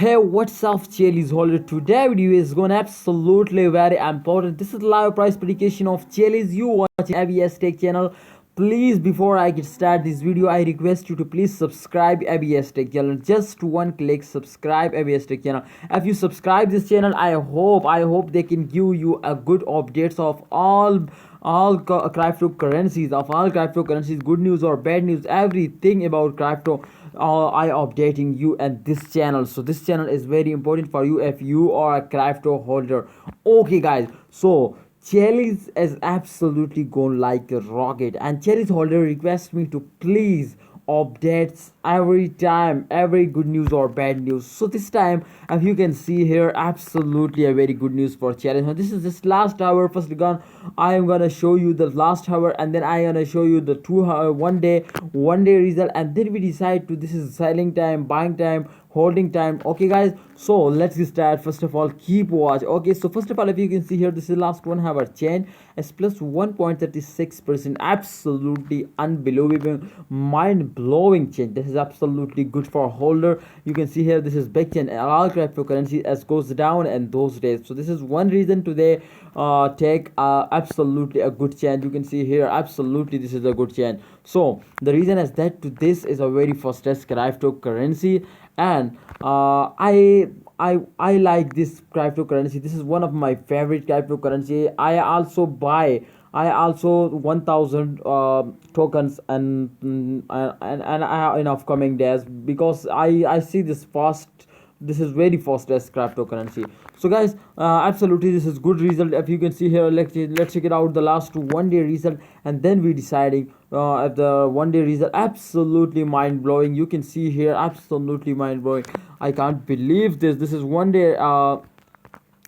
Hey, what's up, Chiliz holder? Today video is going absolutely very important. This is live price prediction of Chiliz. You watching ABS Tech channel. Please, before I get start this video, I request you to please subscribe ABS Tech channel. Just one click, subscribe ABS Tech channel. If you subscribe this channel, I hope they can give you a good updates of cryptocurrencies, good news or bad news, everything about crypto. I updating you and this channel. So this channel is very important for you if you are a crypto holder. Okay, guys. So Chiliz is absolutely going like a rocket, and Chiliz holder requests me to please updates every time, every good news or bad news. So this time, as you can see here, absolutely a very good news for Chiliz. Now this is this last hour. First again, I am gonna show you the last hour, and then I am gonna show you the 2 hour, one day result, and then we decide to this is selling time, buying time, holding time. Okay, guys, so let's get started. First of all, keep watch. Okay, so first of all, if you can see here, this is last 1 hour change. It's plus 1.36%. Absolutely unbelievable, mind-blowing change. This is absolutely good for holder. You can see here, this is big change. All cryptocurrency as goes down in those days. So this is one reason today take absolutely a good change. You can see here, absolutely this is a good change. So the reason is that this is a very fastest cryptocurrency, and I like this cryptocurrency. This is one of my favorite cryptocurrency. I also 1000 tokens, and I have enough coming days, because I see this fast. This is very fastest cryptocurrency. So guys, absolutely this is good result. If you can see here, let's check it out, the last 1 day result, and then we deciding at the 1 day result. Absolutely mind-blowing. You can see here, absolutely mind-blowing. I can't believe this is 1 day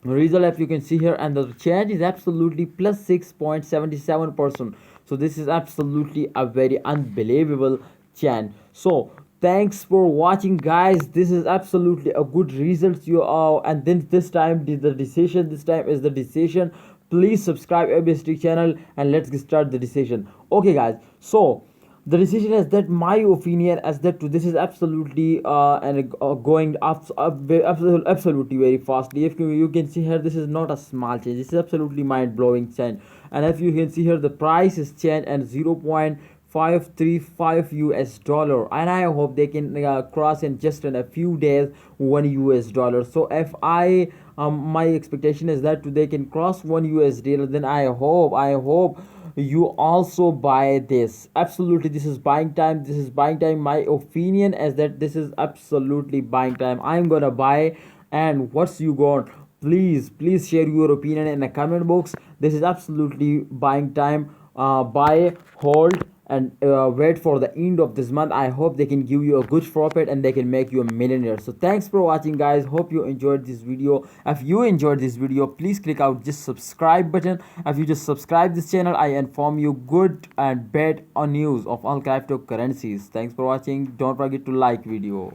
result. If you can see here, and the change is absolutely plus 6.77%. so this is absolutely a very unbelievable change. So thanks for watching, guys. This is absolutely a good result. You are, and then this time the decision, this time is the decision. Please subscribe ABST channel, and let's get start the decision. Okay, guys, so the decision is that my opinion is that this is absolutely going up, absolutely very fastly. If you can see here, this is not a small change. This is absolutely mind-blowing change. And if you can see here, the price is changed and 0.535 US dollar, and I hope they can cross in just in a few days $1 US. So if I my expectation is that they can cross $1 US, then I hope you also buy this. Absolutely this is buying time. This is buying time. My opinion is that this is absolutely buying time. I'm gonna buy. And what's you got? Please share your opinion in the comment box. This is absolutely buying time. Buy, hold, and wait for the end of this month. I hope they can give you a good profit, and they can make you a millionaire. So thanks for watching, guys. Hope you enjoyed this video. If you enjoyed this video, please click out just subscribe button. If you just subscribe this channel, I inform you good and bad on news of all cryptocurrencies. Thanks for watching. Don't forget to like video.